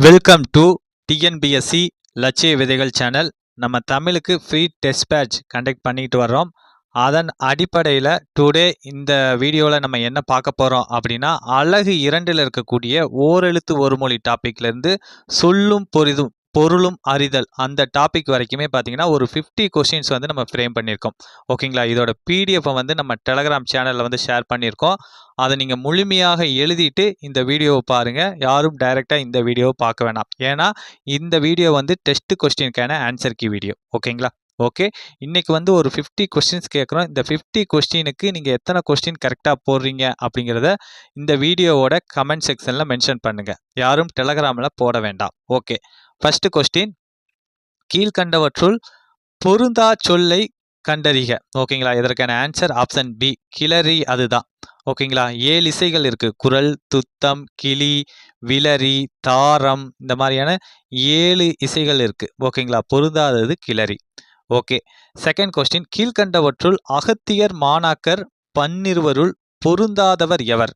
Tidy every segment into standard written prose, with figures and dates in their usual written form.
Welcome to TNPSC லட்சிய விதைகள் channel. நம்ம தமிழுக்கு ஃப்ரீ டெஸ்ட் பேட்ச் கண்டக்ட் பண்ணிட்டு வர்றோம். அதன் அடிப்படையில் டுடே இந்த வீடியோவில் நம்ம என்ன பார்க்க போகிறோம் அப்படின்னா, அழகு 2ல் இருக்கக்கூடிய ஓரெழுத்து ஒரு மொழி டாப்பிக்லேருந்து சொல்லும் பொருளும் அறிதல் அந்த டாபிக் வரைக்குமே பார்த்தீங்கன்னா ஒரு 50 கொஸ்டின்ஸ் வந்து நம்ம ஃப்ரேம் பண்ணியிருக்கோம். ஓகேங்களா? இதோட பிடிஎஃப்பை வந்து நம்ம டெலகிராம் சேனலில் வந்து ஷேர் பண்ணியிருக்கோம். அதை நீங்கள் முழுமையாக எழுதிட்டு இந்த வீடியோவை பாருங்கள். யாரும் டைரெக்டாக இந்த வீடியோவை பார்க்க வேணாம். ஏன்னா இந்த வீடியோ வந்து டெஸ்ட் கொஸ்டினுக்கான ஆன்சர் கீ வீடியோ. ஓகேங்களா? ஓகே, இன்னைக்கு வந்து ஒரு 50 கொஸ்டின்ஸ் கேட்குறோம். இந்த 50 கொஸ்டினுக்கு நீங்கள் எத்தனை கொஸ்டின் கரெக்டாக போடுறீங்க அப்படிங்கிறத இந்த வீடியோவோட கமெண்ட் செக்ஷனில் மென்ஷன் பண்ணுங்கள். யாரும் டெலகிராமில் போட வேண்டாம். ஓகே, ஃபர்ஸ்ட் கொஸ்டின், கீழ்கண்டவற்றுள் பொருந்தா சொல்லை கண்டறிக. ஓகேங்களா? இதற்கான ஆன்சர் ஆப்ஷன் பி, கிளறி. அதுதான். ஓகேங்களா? 7 இசைகள் இருக்கு. குரல், துத்தம், கிளி, விளரி, தாரம், இந்த மாதிரியான 7 இசைகள் இருக்கு. ஓகேங்களா? பொருந்தாதது கிளறி. ஓகே, செகண்ட் கொஸ்டின், கீழ்கண்டவற்றுள் அகத்தியர் மாணாக்கர் பன்னிருவருள் பொருந்தாதவர் எவர்?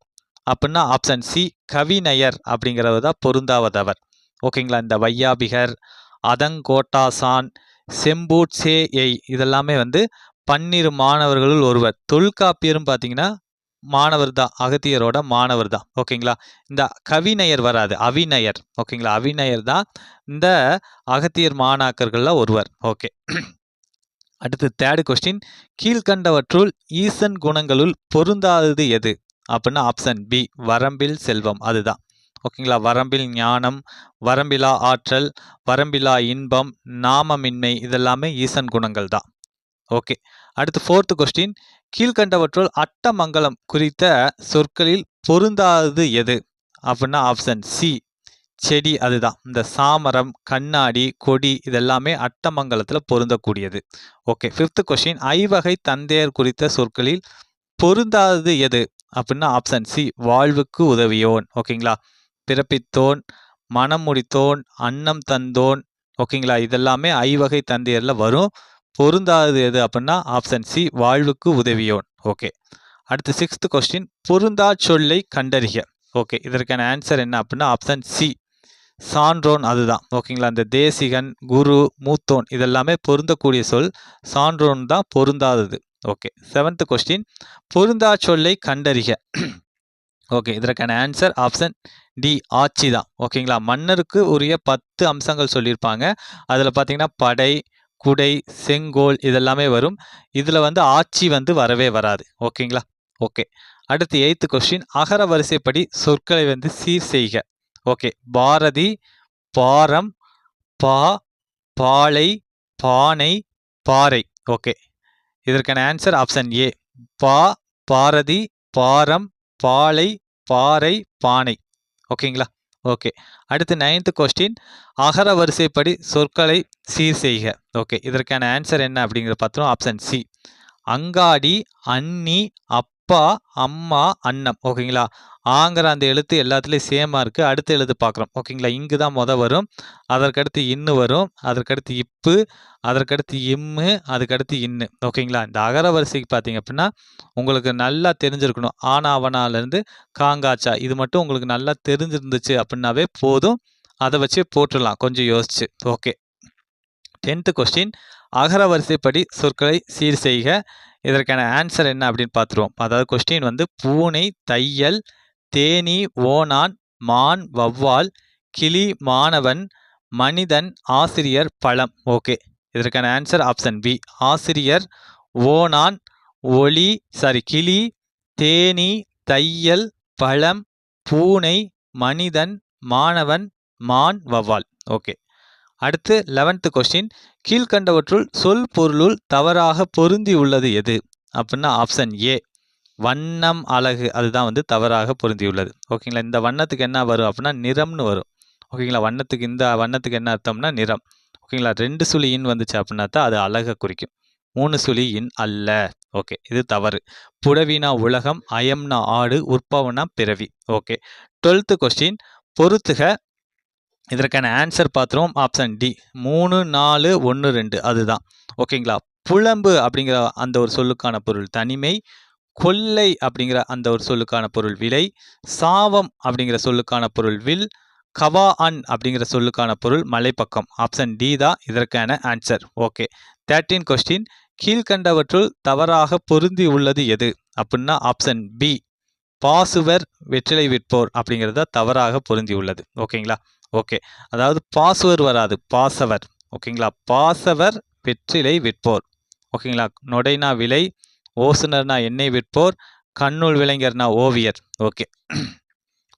அப்படின்னா ஆப்ஷன் சி, கவிநயர் அப்படிங்கிறவர் தான் பொருந்தாதவர். ஓகேங்களா? இந்த வையாபிகர், அதங்கோட்டாசான், செம்பூட்சேயை இதெல்லாமே வந்து 12 மாணவர்களுள் ஒருவர். தொல்காப்பியரும் பார்த்தீங்கன்னா மாணவர் தான், அகத்தியரோட மாணவர் தான். ஓகேங்களா? இந்த கவிநயர் வராது, அவிநயர். ஓகேங்களா? அவிநயர் தான் இந்த அகத்தியர் மாணாக்கர்களில் ஒருவர். ஓகே, அடுத்து தேர்ட் கொஸ்டின், கீழ்கண்டவற்றுள் ஈசன் குணங்களுள் பொருந்தாதது எது? அப்படின்னா ஆப்ஷன் பி, வரம்பில் செல்வம். அதுதான். ஓகேங்களா? வரம்பில் ஞானம், வரம்பிலா ஆற்றல், வரம்பிலா இன்பம், நாமமின்மை, இதெல்லாமே ஈசன் குணங்கள் தான். ஓகே, அடுத்து ஃபோர்த் கொஸ்டின், கீழ்கண்டவற்றுள் அட்டமங்கலம் குறித்த சொற்களில் பொருந்தாதது எது? அப்படின்னா ஆப்ஷன் சி, செடி. அதுதான். இந்த சாமரம், கண்ணாடி, கொடி இதெல்லாமே அட்டமங்கலத்தில் பொருந்தக்கூடியது. ஓகே, ஃபிஃப்த் கொஸ்டின், ஐவகை தந்தையர் குறித்த சொற்களில் பொருந்தாதது எது? அப்படின்னா ஆப்ஷன் சி, வாழ்வுக்கு உதவியோன். ஓகேங்களா? பிறப்பித்தோன், மனம் முடித்தோன், அன்னம் தந்தோன். ஓகேங்களா? இதெல்லாமே ஐவகை தந்தையரில் வரும். பொருந்தாதது எது அப்படின்னா ஆப்ஷன் சி, வாழ்வுக்கு உதவியோன். ஓகே, அடுத்து சிக்ஸ்த் கொஸ்டின், பொருந்தா சொல்லை கண்டறிக. ஓகே, இதற்கான ஆன்சர் என்ன அப்படின்னா ஆப்ஷன் சி, சான்றோன். அதுதான். ஓகேங்களா? இந்த தேசிகன், குரு, மூத்தோன் இதெல்லாமே பொருந்தக்கூடிய சொல். சான்றோன் தான் பொருந்தாதது. ஓகே, செவன்த் கொஸ்டின், பொருந்தா சொல்லை கண்டறிக. ஓகே, இதற்கான ஆன்சர் ஆப்ஷன் டி, ஆட்சி தான். ஓகேங்களா? மன்னருக்கு உரிய 10 அம்சங்கள் சொல்லியிருப்பாங்க. அதில் பார்த்தீங்கன்னா படை, குடை, செங்கோல் இதெல்லாமே வரும். இதில் வந்து ஆட்சி வந்து வரவே வராது. ஓகேங்களா? ஓகே, அடுத்து எய்த்து கொஸ்டின், அகர வரிசைப்படி சொற்களை வந்து சீர் செய்க. ஓகே, பாரதி, பாரம், பா, பாலை, பானை, பாறை. ஓகே, இதற்கான ஆன்சர் ஆப்ஷன் ஏ, பா, பாரதி, பாரம், பாலை, பாறை, பானை. ஓகேங்களா? ஓகே, அடுத்து 9th கொஸ்டின், அகர வரிசைப்படி சொற்களை சீர் செய்க. ஓகே, இதற்கான ஆன்சர் என்ன அப்படிங்கிறத பார்த்தோம். ஆப்ஷன் சி, அங்காடி, அன்னி, அப்பா, அம்மா, அன்னம். ஓகேங்களா? ஆங்கிற அந்த எழுத்து எல்லாத்துலேயும் சேமாக இருக்குது. அடுத்த எழுத்து பார்க்குறோம். ஓகேங்களா? இங்கு தான் வரும். அதற்கடுத்து இன்னு வரும். அதற்கடுத்து இப்பு, அதற்கடுத்து இம்மு, அதுக்கடுத்து இன்னு. ஓகேங்களா? இந்த அகர வரிசைக்கு பார்த்தீங்க அப்படின்னா உங்களுக்கு நல்லா தெரிஞ்சிருக்கணும். ஆனாவனாலேருந்து காங்காச்சா இது மட்டும் உங்களுக்கு நல்லா தெரிஞ்சிருந்துச்சு அப்படின்னாவே போதும். அதை வச்சு போட்டுடலாம் கொஞ்சம் யோசிச்சு. ஓகே, 10th கொஸ்டின், அகர வரிசைப்படி சொற்களை சீர் செய்க. இதற்கான ஆன்சர் என்ன அப்படின்னு பார்த்துருவோம். அதாவது கொஸ்டின் வந்து பூனை, தையல், தேனி, ஓணான், மான், வவ்வால், கிளி, மாணவன், மனிதன், ஆசிரியர், பழம். ஓகே, இதற்கான ஆன்சர் ஆப்ஷன் பி, ஆசிரியர், ஓணான், கிளி, தேனி, தையல், பழம், பூனை, மனிதன், மாணவன், மான், வவ்வால். ஓகே, அடுத்து 11th கொஸ்டின், கீழ்கண்டவற்றுள் சொல் பொருளுள் தவறாக பொருந்தி உள்ளது எது? அப்படின்னா ஆப்ஷன் ஏ, வண்ணம், அழகு. அதுதான் வந்து தவறாக பொருந்தியுள்ளது. ஓகேங்களா? இந்த வண்ணத்துக்கு என்ன வரும் அப்படின்னா நிறம்னு வரும். ஓகேங்களா? வண்ணத்துக்கு இந்த வண்ணத்துக்கு என்ன அர்த்தம்னா நிறம். ஓகேங்களா? 2 சுழி இன் வந்துச்சு அப்படின்னா தான் அது அழகை குறிக்கும். 3 சுழி இன் அல்ல. ஓகே, இது தவறு. புடவினா உலகம், அயம்னா ஆடு, உற்பவனா பிறவி. ஓகே, 12th கொஸ்டின், பொறுத்துக. இதற்கான ஆன்சர் பார்த்துருவோம். Option D, 3, 4, 1, 2. அதுதான். ஓகேங்களா? புலம்பு அப்படிங்கிற அந்த ஒரு சொல்லுக்கான பொருள் தனிமை, கொள்ளை அப்படிங்கிற அந்த ஒரு சொல்லுக்கான பொருள் விலை, சாவம் அப்படிங்கிற சொல்லுக்கான பொருள் வில், கவா அன் அப்படிங்கிற சொல்லுக்கான பொருள் மலைப்பக்கம். ஆப்ஷன் டி தான் இதற்கான ஆன்சர். ஓகே. 13 கொஸ்டின். கீழ்கண்டவற்றுள் தவறாக பொருந்தி உள்ளது எது அப்படின்னா ஆப்ஷன் பி பாசுவர் வெற்றிலை விற்போர் அப்படிங்கிறத தவறாக பொருந்தி உள்ளது. ஓகேங்களா? ஓகே. அதாவது பாசுவர் வராது, பாசவர். ஓகேங்களா? பாசவர் வெற்றிலை விற்போர். ஓகேங்களா? நொடைனா விலை, ஓசுனர்னா எண்ணெய் விற்போர், கண்ணுள் விளைஞர்னா ஓவியர். ஓகே.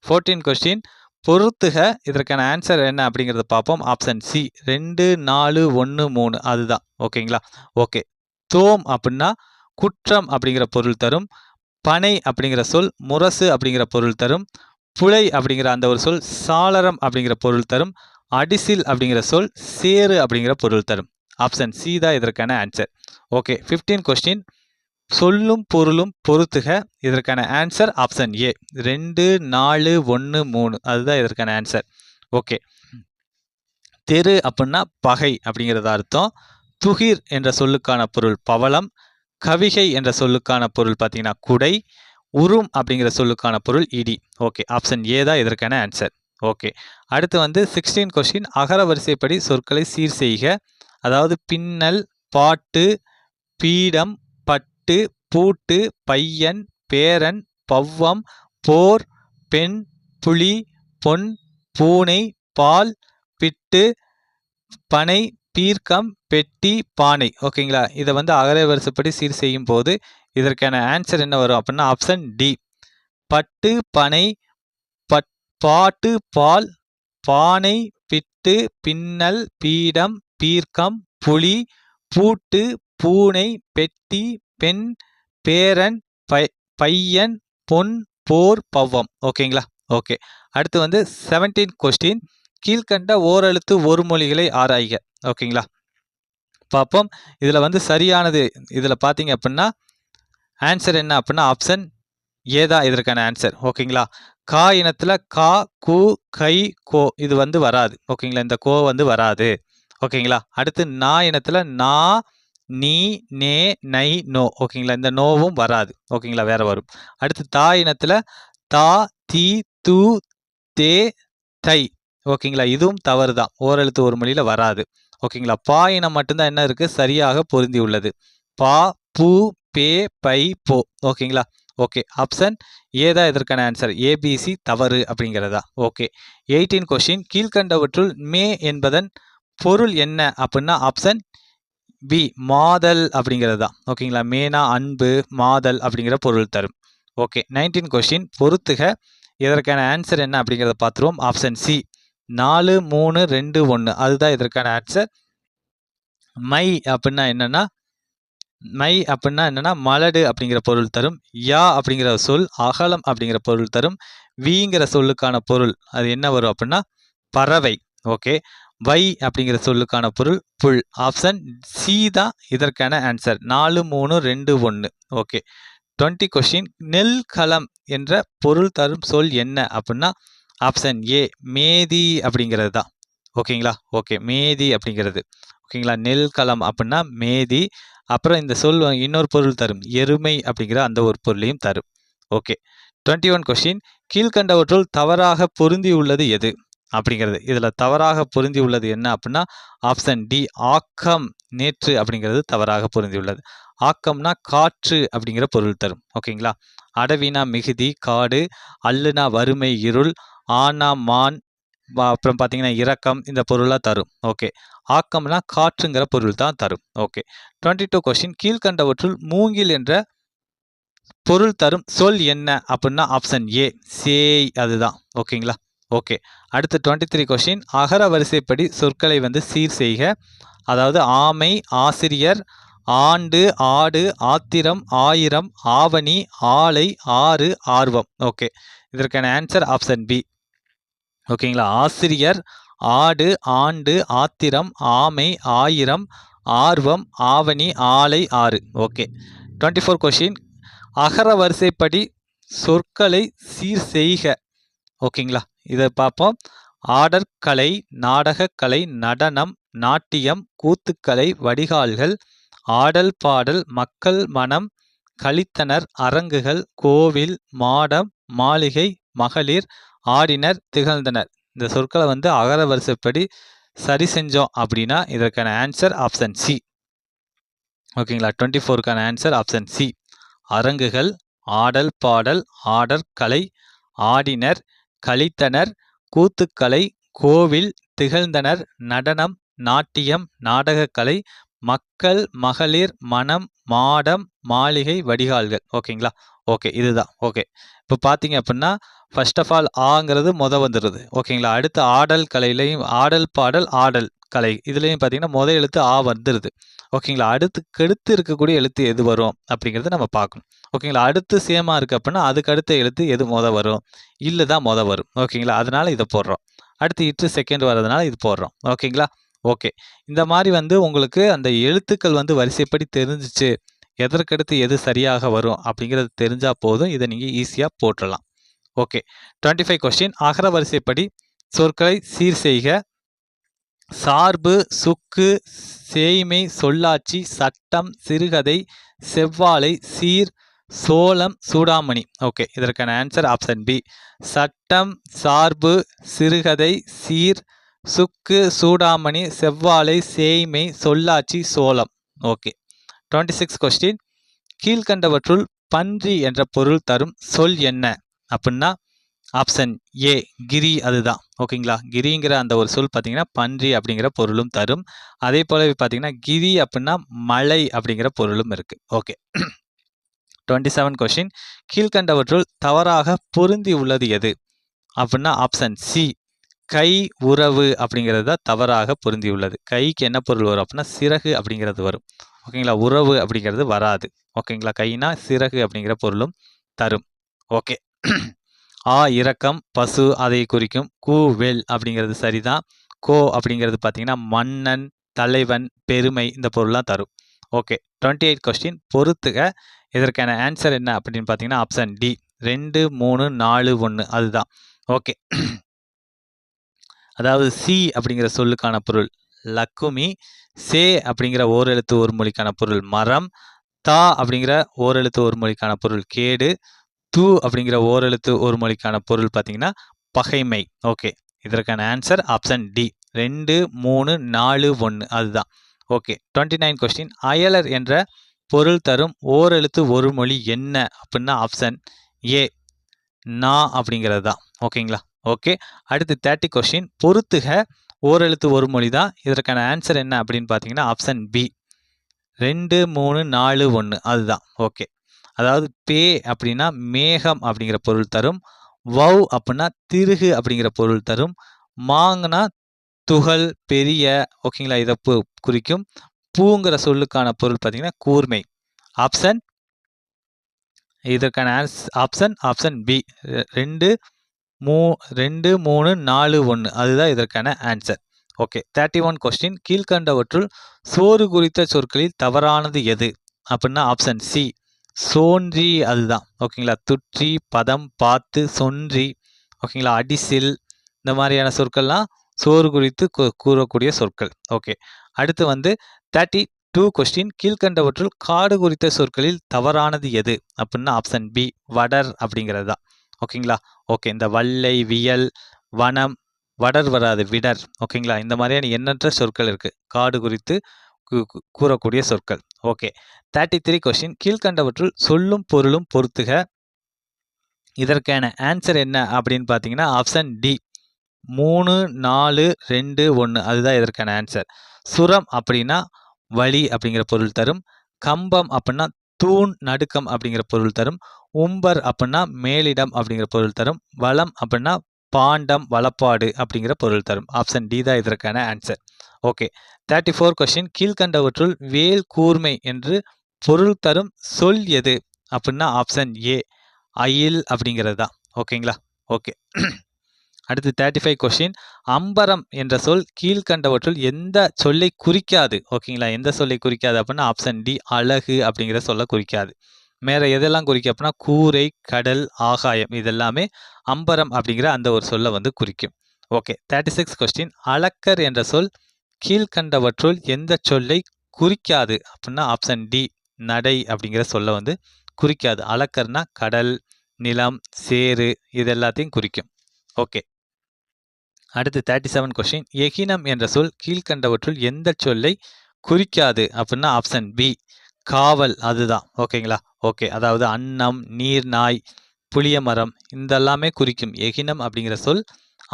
14 கொஸ்டின். பொறுத்துக இதற்கான ஆன்சர் என்ன அப்படிங்கிறத பார்ப்போம். ஆப்ஷன் சி 2, 4, 1, 3 அதுதான். ஓகேங்களா? ஓகே. தோம் அப்படின்னா குற்றம் அப்படிங்கிற பொருள் தரும். பனை அப்படிங்கிற சொல் முரசு அப்படிங்கிற பொருள் தரும். புலை அப்படிங்கிற அந்த ஒரு சொல் சாளரம் அப்படிங்கிற பொருள் தரும். அடிசில் அப்படிங்கிற சொல் சேறு அப்படிங்கிற பொருள் தரும். ஆப்ஷன் சி தான் இதற்கான ஆன்சர். ஓகே. 15 கொஸ்டின். சொல்லும் பொருளும் பொறுத்துக இதற்கான ஆன்சர் ஆப்ஷன் ஏ 2, 4, 1, 3 அதுதான் இதற்கான ஆன்சர். ஓகே. தெரு அப்படின்னா பகை அப்படிங்கிறது அர்த்தம். துகிர் என்ற சொல்லுக்கான பொருள் பவளம். கவிகை என்ற சொல்லுக்கான பொருள் பார்த்தீங்கன்னா குடை. உரும் அப்படிங்கிற சொல்லுக்கான பொருள் இடி. ஓகே. ஆப்ஷன் ஏ தான் இதற்கான ஆன்சர். ஓகே. அடுத்து வந்து 16 கொஸ்டின். அகர வரிசைப்படி சொற்களை சீர் செய்க. அதாவது பின்னல், பாட்டு, பீடம், பட்டு, பூட்டு, பையன், பேரன், பவ்வம், போர், பெண், புலி, பொன், பூனை, பால், பிட்டு, பனை, பீர்க்கம், பெட்டி, பானை. ஓகேங்களா? இதை வந்து அகர வரிசைப்படி சீர் செய்யும் போது இதற்கான ஆன்சர் என்ன வரும் அப்படின்னா ஆப்ஷன் டி பட்டு, பனை, பாட்டு, பால், பானை, பிட்டு, பின்னல், பீடம், பீர்க்கம், புலி, பூட்டு, பூனை, பெட்டி, பெண், பேரன், பையன், பொன், போர், பவ்வம். ஓகேங்களா? ஓகே. அடுத்து வந்து 17 கொஸ்டின். கீழ்கண்ட ஓரெழுத்து ஒரு மொழிகளை ஆராய்க. ஓகேங்களா? பார்ப்போம். இதில் வந்து சரியானது இதில் பார்த்தீங்க அப்படின்னா ஆன்சர் என்ன அப்படின்னா ஆப்ஷன் ஏ தான் இதற்கான ஆன்சர். ஓகேங்களா? கா இனத்தில் கா, கு, கை, கோ இது வந்து வராது. ஓகேங்களா? இந்த கோ வந்து வராது. ஓகேங்களா? அடுத்து நா இனத்தில் நா, நீ, நே, நை, நோ. ஓகேங்களா? இந்த நோவும் வராது. ஓகேங்களா? வேற வரும். அடுத்து தா இனத்தில் தா, தி, து, தே, தை. ஓகேங்களா? இதுவும் தவறு தான். ஓரெழுத்து ஒரு மொழியில் வராது. ஓகேங்களா? பா இனம் மட்டும்தான் என்ன இருக்கு சரியாக பொருந்தி உள்ளது. பா, பூ, பே, பை, போ. ஓகேங்களா? ஓகே. ஆப்ஷன் ஏ தான் இதற்கான ஆன்சர். ஏபிசி தவறு அப்படிங்கிறதா. ஓகே. 18 கொஸ்டின். கீழ்கண்டவற்றுள் மே என்பதன் பொருள் என்ன அப்படின்னா ஆப்ஷன் பி மாதல் அப்படிங்கிறது தான். ஓகேங்களா? மேனா அன்பு, மாதல் அப்படிங்கிற பொருள் தரும். ஓகே. 19 கொஸ்டின். பொறுத்துக இதற்கான ஆன்சர் என்ன அப்படிங்கிறத பார்த்துருவோம். ஆப்ஷன் சி 4, 3, 2, 1 அதுதான் இதற்கான ஆன்சர். மை அப்படின்னா என்னன்னா மலடு அப்படிங்கிற பொருள் தரும். யா அப்படிங்கிற சொல் அகலம் அப்படிங்கிற பொருள் தரும். விங்கிற சொல்லுக்கான பொருள் அது என்ன வரும் அப்படின்னா பறவை. ஓகே. வை அப்படிங்கிற சொல்லுக்கான பொருள் புல். ஆப்ஷன் சி தான் இதற்கான ஆன்சர். 4, 3, 2, 1. ஓகே. 20 கொஸ்டின். நெல் களம் என்ற பொருள் தரும் சொல் என்ன அப்படின்னா ஆப்ஷன் ஏ மேதி அப்படிங்கிறது தான். ஓகேங்களா? ஓகே. மேதி அப்படிங்கிறது. ஓகேங்களா? நெல் களம் அப்படின்னா மேதி. அப்புறம் இந்த சொல் இன்னொரு பொருள் தரும் எருமை அப்படிங்கிற அந்த ஒரு பொருளையும் தரும். ஓகே. 21 கொஸ்டின். கீழ்கண்டவற்றுள் தவறாக பொருந்தி உள்ளது எது அப்படிங்கிறது. இதில் தவறாக பொருந்தி உள்ளது என்ன அப்படின்னா ஆப்ஷன் டி ஆக்கம் நேற்று அப்படிங்கிறது தவறாக பொருந்தி உள்ளது. ஆக்கம்னா காற்று அப்படிங்கிற பொருள் தரும். ஓகேங்களா? அடவினா மிகுதி காடு, அல்லுனா வறுமை இருள், ஆனா மான், அப்புறம் பார்த்தீங்கன்னா இரக்கம் இந்த பொருளாக தரும். ஓகே. ஆக்கம்னா காற்றுங்கிற பொருள் தான் தரும். ஓகே. 22 கொஸ்டின். கீழ்கண்டவற்றுள் மூங்கில் என்ற பொருள் தரும் சொல் என்ன அப்படின்னா ஆப்ஷன் ஏ சேய் அதுதான். ஓகேங்களா? ஓகே. அடுத்து 23 கொஸ்டின். அகர வரிசைப்படி சொற்களை வந்து சீர் செய்க. அதாவது ஆமை, ஆசிரியர், ஆண்டு, ஆடு, ஆத்திரம், ஆயிரம், ஆவணி, ஆலை, ஆறு, ஆர்வம். ஓகே. இதற்கான ஆன்சர் ஆப்ஷன் பி. ஓகேங்களா? ஆசிரியர், ஆடு, ஆண்டு, ஆத்திரம், ஆமை, ஆயிரம், ஆர்வம், ஆவணி, ஆலை, ஆறு. ஓகே. 24 கொஸ்டின். அகர வரிசைப்படி சொற்களை சீர் செய்க. ஓகேங்களா? இதை பார்ப்போம். ஆடற்கலை, நாடகக்கலை, நடனம், நாட்டியம், கூத்துக்கலை, வடிகால்கள், ஆடல் பாடல், மக்கள் மனம், கலித்தனர், அரங்குகள், கோவில், மாடம், மாளிகை, மகளிர், ஆடினர், திகழ்ந்தனர். இந்த சொற்களை வந்து அகர வரிசைப்படி சரி செஞ்சோம் அப்படின்னா இதற்கான ஆன்சர் ஆப்ஷன் சி. ஓகேங்களா? 24க்கான ஆன்சர் ஆப்ஷன் சி. அரங்குகள், ஆடல் பாடல், ஆடற் கலை, ஆடினர், களித்தனர், கூத்துக்கலை, கோவில், திகழ்ந்தனர், நடனம், நாட்டியம், நாடகக்கலை, மக்கள், மகளிர், மனம், மாடம், மாளிகை, வடிகால்கள். ஓகேங்களா? ஓகே, இதுதான். ஓகே, இப்போ பார்த்தீங்க அப்படின்னா ஃபர்ஸ்ட் ஆஃப் ஆல் ஆங்கிறது வந்துடுது. ஓகேங்களா? அடுத்து ஆடல் கலையிலையும் ஆடல் பாடல் ஆடல் கலை இதுலேயும் பார்த்தீங்கன்னா முத எழுத்து ஆ வந்துடுது. ஓகேங்களா? அடுத்து இருக்கக்கூடிய எழுத்து எது வரும் அப்படிங்கிறத நம்ம பார்க்கணும். ஓகேங்களா? அடுத்து சேமாக இருக்குது அப்படின்னா அதுக்கு அடுத்த எழுத்து எது வரும்? இல்லை தான் வரும். ஓகேங்களா? அதனால இதை போடுறோம். அடுத்து இட்டு செகண்ட் வர்றதுனால இது போடுறோம். ஓகேங்களா? ஓகே, இந்த மாதிரி உங்களுக்கு அந்த எழுத்துக்கள் வரிசைப்படி தெரிஞ்சிச்சு, எதற்கடுத்து எது சரியாக வரும் அப்படிங்கிறது தெரிஞ்சால் போதும். இதை நீங்கள் ஈஸியாக போட்டுடலாம். Okay, 25 question. அகர வரிசைப்படி சொற்களை சீர் செய்க. சார்பு, சுக்கு, சேய்மை, சொல்லாட்சி, சட்டம், சிறுகதை, செவ்வாழை, சீர், சோளம், சூடாமணி. ஓகே, இதற்கான ஆன்சர் ஆப்ஷன் பி. சட்டம், சார்பு, சிறுகதை, சீர், சுக்கு, சூடாமணி, செவ்வாழை, சேய்மை, சொல்லாட்சி, சோளம். Okay, 26 question. கீழ்கண்டவற்றுள் பன்றி என்ற பொருள் தரும் சொல் என்ன அப்படின்னா ஆப்ஷன் ஏ கிரி. அதுதான். ஓகேங்களா? கிரிங்கிற அந்த ஒரு சொல் பார்த்தீங்கன்னா பன்றி அப்படிங்கிற பொருளும் தரும். அதே போலவே பார்த்தீங்கன்னா கிரி அப்படின்னா மலை அப்படிங்கிற பொருளும் இருக்கு. Okay, 27 question. கீழ்கண்டவற்றுள் தவறாக பொருந்தி உள்ளது எது அப்படின்னா ஆப்ஷன் சி கை உறவு அப்படிங்கிறது தான் தவறாக பொருந்தி உள்ளது. கைக்கு என்ன பொருள் வரும் அப்படின்னா சிறகு அப்படிங்கிறது வரும். ஓகேங்களா? உறவு அப்படிங்கிறது வராது. ஓகேங்களா? கைனா சிறகு அப்படிங்கிற பொருளும் தரும். ஓகே, ஆ இரக்கம், பசு அதை குறிக்கும். கூ வெல் அப்படிங்கிறது சரிதான். கோ அப்படிங்கிறது பார்த்தீங்கன்னா மன்னன், தலைவன், பெருமை இந்த பொருள்லாம் தரும். Okay, 28 question. பொறுத்துக. இதற்கான ஆன்சர் என்ன அப்படின்னு பார்த்தீங்கன்னா ஆப்ஷன் டி 2, 3, 4, 1 அதுதான். ஓகே, அதாவது சி அப்படிங்கிற சொல்லுக்கான பொருள் லக்குமி, சே அப்படிங்கிற ஓரெழுத்து ஒரு மொழிக்கான பொருள் மரம், தா அப்படிங்கிற ஓரெழுத்து ஒரு மொழிக்கான பொருள் கேடு, து அப்படிங்கிற ஓரெழுத்து ஒரு மொழிக்கான பொருள் பார்த்தீங்கன்னா பகைமை. ஓகே, இதற்கான ஆன்சர் ஆப்ஷன் டி 2, 3, 4, 1 அதுதான். Okay, 29 question. அயலர் என்ற பொருள் தரும் ஓரெழுத்து ஒரு மொழி என்ன அப்படின்னா ஆப்ஷன் ஏ நா அப்படிங்கிறது தான். ஓகேங்களா? ஓகே, அடுத்து 30 கொஸ்டின். பொறுத்துக. ஓரெழுத்து ஒரு மொழி தான். இதற்கான ஆன்சர் என்ன அப்படின்னு பார்த்தீங்கன்னா ஆப்ஷன் பி 2, 3, 4, 1 அதுதான். ஓகே, அதாவது பே அப்படின்னா மேகம் அப்படிங்கிற பொருள் தரும். வவ் அப்படின்னா திருகு அப்படிங்கிற பொருள் தரும். மாங்கனா துகள் பெரிய. ஓகேங்களா? இதை குறிக்கும். பூங்கிற சொல்லுக்கான பொருள் பார்த்தீங்கன்னா கூர்மை. ஆப்ஷன் இதற்கான ஆப்ஷன் பி 2, 3, 4, 1 அதுதான் இதற்கான ஆன்சர். Okay, 31 question. கீழ்கண்டவற்றுள் சோறு குறித்த சொற்களில் தவறானது எது அப்படின்னா ஆப்ஷன் சி சோன்றி அதுதான். ஓகேங்களா? துற்றி, பதம், பார்த்து, சொன்றி. ஓகேங்களா? அடிசில் இந்த மாதிரியான சொற்கள்லாம் சோறு குறித்து கூறக்கூடிய சொற்கள். ஓகே, அடுத்து 32 கொஸ்டின். கீழ்கண்டவற்றுள் காடு குறித்த சொற்களில் தவறானது எது அப்படின்னா ஆப்ஷன் பி வடர் அப்படிங்கிறது தான். ஓகேங்களா? ஓகே, இந்த வல்லை, வியல், வனம், வடர் வராது விடர். ஓகேங்களா? இந்த மாதிரியான எண்ணற்ற சொற்கள் இருக்கு காடு குறித்து கூறக்கூடிய சொற்கள். Okay, 33 question. கீழ்கண்டவற்றுள் சொல்லும் பொருளும் பொறுத்துக. இதற்கான ஆன்சர் என்ன அப்படின்னு பார்த்தீங்கன்னா ஆப்ஷன் டி 3, 4, 2, 1 அதுதான் இதற்கான ஆன்சர். சுரம் அப்படின்னா வழி அப்படிங்கிற பொருள் தரும். கம்பம் அப்படின்னா தூண், நடுக்கம் அப்படிங்கிற பொருள் தரும். உம்பர் அப்படின்னா மேலிடம் அப்படிங்கிற பொருள் தரும். வளம் அப்படின்னா பாண்டம், வளப்பாடு அப்படிங்கிற பொருள் தரும். ஆப்ஷன் டி தான் இதற்கான ஆன்சர். Okay, 34 question. கீழ்கண்டவற்றுள் வேல் கூர்மை என்று பொருள் தரும் சொல் எது அப்படின்னா ஆப்ஷன் ஏ அயில் அப்படிங்கிறது தான். ஓகேங்களா? ஓகே, அடுத்து 35 கொஸ்டின். அம்பரம் என்ற சொல் கீழ்கண்டவற்றுள் எந்த சொல்லை குறிக்காது. ஓகேங்களா? எந்த சொல்லை குறிக்காது அப்படின்னா ஆப்ஷன் டி அழகு அப்படிங்கிற சொல்ல குறிக்காது. வேற எதெல்லாம் குறிக்கும் அப்படின்னா கூரை, கடல், ஆகாயம் இதெல்லாமே அம்பரம் அப்படிங்கிற அந்த ஒரு சொல்ல குறிக்கும். Okay, 36 question. அளக்கர் என்ற சொல் கீழ்கண்டவற்றுள் எந்த சொல்லை குறிக்காது அப்படின்னா ஆப்ஷன் டி நடை அப்படிங்கிற சொல்ல குறிக்காது. அளக்கர்னா கடல், நிலம், சேறு இது எல்லாத்தையும் குறிக்கும். ஓகே, அடுத்து 37 கொஸ்டின். எகினம் என்ற சொல் கீழ்க்கண்டவற்றுள் எந்த சொல்லை குறிக்காது அப்படின்னா ஆப்ஷன் பி காவல். அதுதான். ஓகேங்களா? ஓகே. அதாவது அன்னம், நீர்நாய், புளியமரம் இதெல்லாமே குறிக்கும். எகினம் அப்படிங்கிற சொல்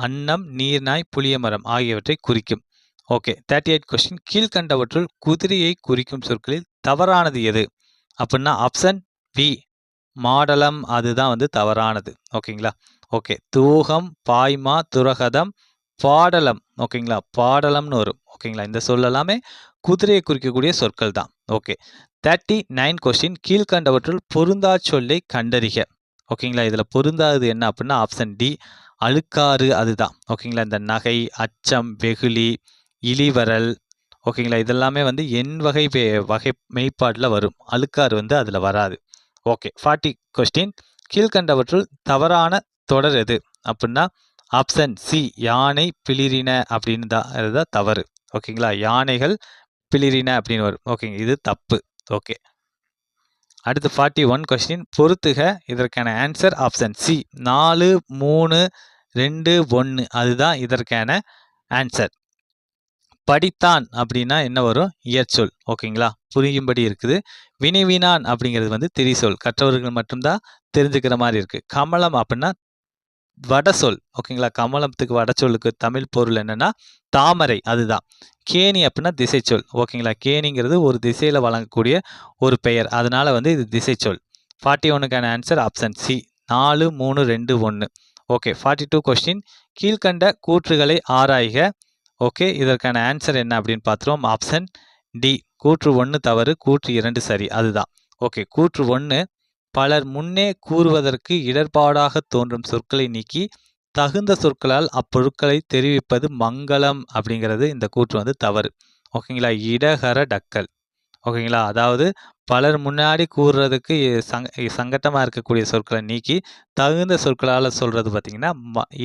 அன்னம், நீர்நாய், புளியமரம் ஆகியவற்றை குறிக்கும். ஓகே. 38 கொஸ்டின். கீழ்க்கண்டவற்றுள் குதிரையை குறிக்கும் சொற்களில் தவறானது எது அப்படின்னா ஆப்ஷன் பி மாடலம். அதுதான் வந்து தவறானது. ஓகேங்களா? ஓகே. தூகம், பாய்மா, துரகதம், பாடலம். ஓகேங்களா? பாடலம்னு வரும். ஓகேங்களா? இந்த சொல் எல்லாமே குதிரையை குறிக்கக்கூடிய சொற்கள் தான். ஓகே. 39 கொஸ்டின். கீழ்க்கண்டவற்றுள் பொருந்தா சொல்லை கண்டறிக. ஓகேங்களா? இதுல பொருந்தாதது என்ன அப்படின்னா ஆப்ஷன் டி அழுக்காறு. அதுதான். ஓகேங்களா? இந்த நகை, அச்சம், வெகுளி, இளிவரல். ஓகேங்களா? இதெல்லாமே வந்து எண் வகை வகை மெய்ப்பாட்டில் வரும். அழுக்காறு வந்து அதுல வராது. ஓகே. 40 கொஸ்டின். கீழ்க்கண்டவற்றுள் தவறான தொடர் எது அப்படின்னா ஆப்ஷன் சி யானை பிளிரின அப்படின்னு தான் தவறு. ஓகேங்களா? யானைகள் பிளிரின அப்படின்னு வரும். ஓகேங்க. இது தப்பு. ஓகே. அடுத்து 41 கொஸ்டின். பொறுத்துக. இதற்கான ஆன்சர் ஆப்ஷன் சி 4, 3, 2, 1 அதுதான் இதற்கான ஆன்சர். படித்தான் அப்படின்னா என்ன வரும்? இயற்சொல். ஓகேங்களா? புரியும்படி இருக்குது. வினைவினான் அப்படிங்கிறது வந்து திரிசொல். கற்றவர்கள் மட்டும்தான் தெரிஞ்சுக்கிற மாதிரி இருக்கு. கமலம் அப்படின்னா வடசொல். ஓகேங்களா? கமலத்துக்கு வடசொல்லுக்கு தமிழ் பொருள் என்னன்னா தாமரை. அதுதான். கேணி அப்படின்னா திசைச்சொல். ஓகேங்களா? கேணிங்கிறது ஒரு திசையில வழங்கக்கூடிய ஒரு பெயர். அதனால வந்து இது திசைச்சொல். 41க்கான answer option C 4, 3, 2, 1. Okay. 42 question. கீழ்கண்ட கூற்றுகளை ஆராய்க. ஓகே. இதற்கான ஆன்சர் என்ன அப்படின்னு பார்த்துருவோம். ஆப்ஷன் டி கூற்று 1 தவறு, கூற்று 2 சரி. அதுதான். ஓகே. கூற்று 1 பலர் முன்னே கூறுவதற்கு இடர்பாடாக தோன்றும் சொற்களை நீக்கி தகுந்த சொற்களால் அப்பொருட்களை தெரிவிப்பது மங்களம் அப்படிங்கிறது இந்த கூற்று வந்து தவறு. ஓகேங்களா? இடகர டக்கல். ஓகேங்களா? அதாவது பலர் முன்னாடி கூறுறதுக்கு சங்கட்டமாக இருக்கக்கூடிய சொற்களை நீக்கி தகுந்த சொற்களால் சொல்கிறது பார்த்தீங்கன்னா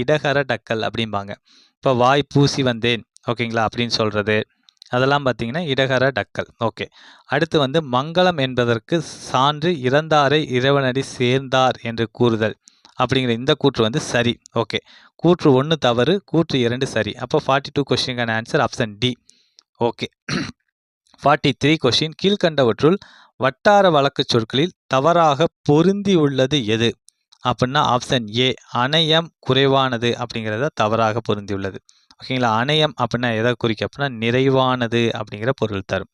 இடகர டக்கல் அப்படிம்பாங்க. இப்போ வாய் பூசி வந்தேன். ஓகேங்களா? அப்படின்னு சொல்கிறது அதெல்லாம் பார்த்தீங்கன்னா இடகர டக்கல். ஓகே. அடுத்து வந்து மங்களம் என்பதற்கு சான்று இறந்தாரை இறைவனடி சேர்ந்தார் என்று கூறுதல் அப்படிங்கிற இந்த கூற்று வந்து சரி. ஓகே. கூற்று 1 தவறு, கூற்று 2 சரி. அப்போ 42 கொஸ்டினுக்கான answer option D. Okay. 43 question. கீழ்கண்டவற்றுள் வட்டார வழக்கு சொற்களில் தவறாக பொருந்தி உள்ளது எது அப்படின்னா ஆப்ஷன் ஏ அணையம் குறைவானது அப்படிங்கிறத தவறாக பொருந்தி உள்ளது. ஓகேங்களா? அணையம் அப்படின்னா எதை குறிக்க அப்படின்னா நிறைவானது அப்படிங்கிற பொருள் தரும்.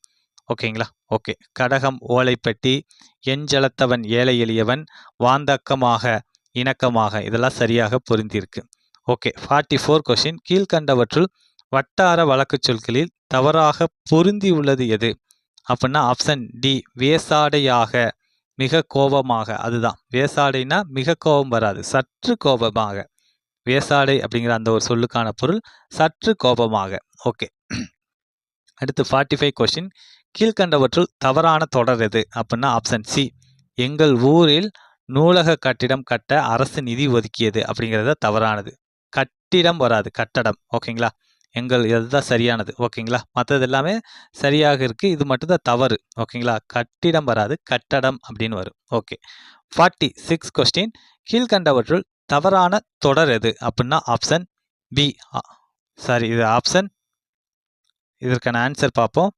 ஓகேங்களா? ஓகே. கடகம் ஓலைப்பட்டி, எஞ்சலத்தவன் ஏழை எளியவன், வாந்தக்கமாக இணக்கமாக இதெல்லாம் சரியாக பொருந்திருக்கு. ஓகே. 44 கொஸ்டின். கீழ்கண்டவற்றுள் வட்டார வழக்கு சொற்களில் தவறாக பொருந்தி உள்ளது எது அப்படின்னா ஆப்ஷன் டி வேசாடையாக மிக கோபமாக. அதுதான். வேசாடைனா மிக கோபம் வராது, சற்று கோபமாக. வேசாடை அப்படிங்கிற அந்த ஒரு சொல்லுக்கான பொருள் சற்று கோபமாக. ஓகே. அடுத்து 45 கொஸ்டின். கீழ்கண்டவற்றுள் தவறான தொடர் எது அப்படின்னா ஆப்ஷன் சி எங்கள் ஊரில் நூலக கட்டிடம் கட்ட அரசு நிதி ஒதுக்கியது அப்படிங்கிறத தவறானது. கட்டிடம் வராது, கட்டடம். ஓகேங்களா? எங்கள் இதுதான் சரியானது. ஓகேங்களா? மற்றது எல்லாமே சரியாக இருக்கு. இது மட்டும்தான் தவறு. ஓகேங்களா? கட்டிடம் வராது, கட்டடம் அப்படின்னு வரும். ஓகே. 46 கொஸ்டின். கீழ்கண்டவற்றுள் தவறான தொடர் எது அப்படின்னா ஆப்ஷன் பி சாரி இது ஆப்ஷன் இதற்கான ஆன்சர் பார்ப்போம்.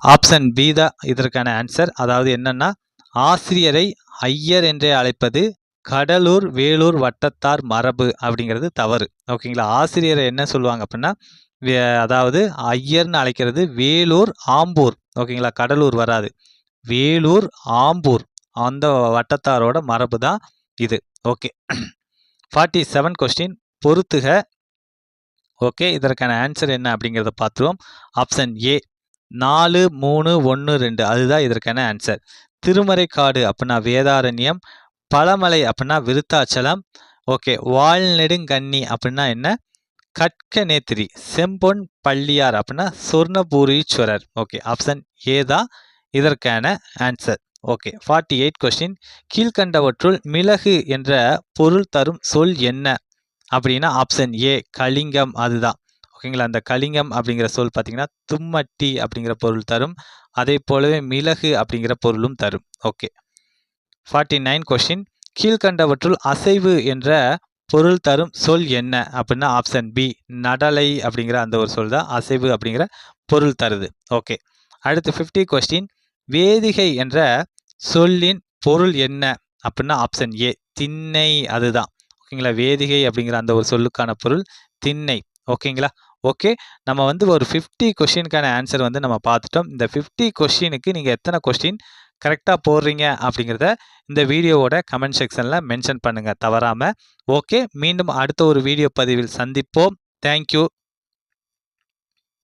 ஆப்ஷன் பி தான் இதற்கான ஆன்சர். அதாவது என்னன்னா ஆசிரியரை ஐயர் என்றே அழைப்பது கடலூர் வேலூர் வட்டத்தார் மரபு அப்படிங்கிறது தவறு. ஓகேங்களா? ஆசிரியரை என்ன சொல்லுவாங்க அப்படின்னா அதாவது ஐயர்னு அழைக்கிறது வேலூர் ஆம்பூர். ஓகேங்களா? கடலூர் வராது. வேலூர் ஆம்பூர் அந்த வட்டத்தாரோட மரபு தான் இது. ஓகே. 47 கொஸ்டின். பொறுத்துக. ஓகே. இதற்கான ஆன்சர் என்ன அப்படிங்கிறத பார்த்துருவோம். ஆப்ஷன் ஏ 4, 3, 1, 2 அதுதான் இதற்கான ஆன்சர். திருமறைக்காடு அப்படின்னா வேதாரண்யம், பழமலை அப்படின்னா விருத்தாச்சலம். ஓகே. வாழ்நெடுங்கண்ணி அப்படின்னா என்ன கட்க நேத்திரி, செம்பொன் பள்ளியார் அப்படின்னா சொர்ணபூரீஸ்வரர். ஓகே. ஆப்ஷன் ஏ தான் இதற்கான ஆன்சர். ஓகே. 48 கொஸ்டின். கீழ்கண்டவற்றுள் மிளகு என்ற பொருள் தரும் சொல் என்ன அப்படின்னா ஆப்ஷன் ஏ கலிங்கம். அதுதான். ஓகேங்களா? அந்த கலிங்கம் அப்படிங்கிற சொல் பார்த்தீங்கன்னா தும்மட்டி அப்படிங்கிற பொருள் தரும். அதே போலவே மிளகு அப்படிங்கிற பொருளும் தரும். ஓகே. 49 கொஸ்டின். கீழ்கண்டவற்றுள் அசைவு என்ற பொருள் தரும் சொல் என்ன அப்படின்னா ஆப்ஷன் பி நடலை அப்படிங்கிற அந்த ஒரு சொல் தான் அசைவு அப்படிங்கிற பொருள் தருது. ஓகே, அடுத்து 50 கொஸ்டின். வேதிகை என்ற சொல்லின் பொருள் என்ன அப்படின்னா ஆப்ஷன் ஏ திண்ணை. அதுதான் ஓகேங்களா. வேதிகை அப்படிங்கிற அந்த ஒரு சொல்லுக்கான பொருள் திண்ணை. ஓகேங்களா. ஓகே, நம்ம வந்து ஒரு 50 கொஸ்டினுக்கான ஆன்சர் வந்து நம்ம பார்த்துட்டோம். இந்த 50 கொஸ்டினுக்கு நீங்கள் எத்தனை கொஸ்டின் கரெக்டாக போடுறீங்க அப்படிங்கிறத இந்த வீடியோவோட கமெண்ட் செக்ஷனில் மென்ஷன் பண்ணுங்கள் தவறாமல். ஓகே, மீண்டும் அடுத்த ஒரு வீடியோ பதிவில் சந்திப்போம். தேங்க்யூ.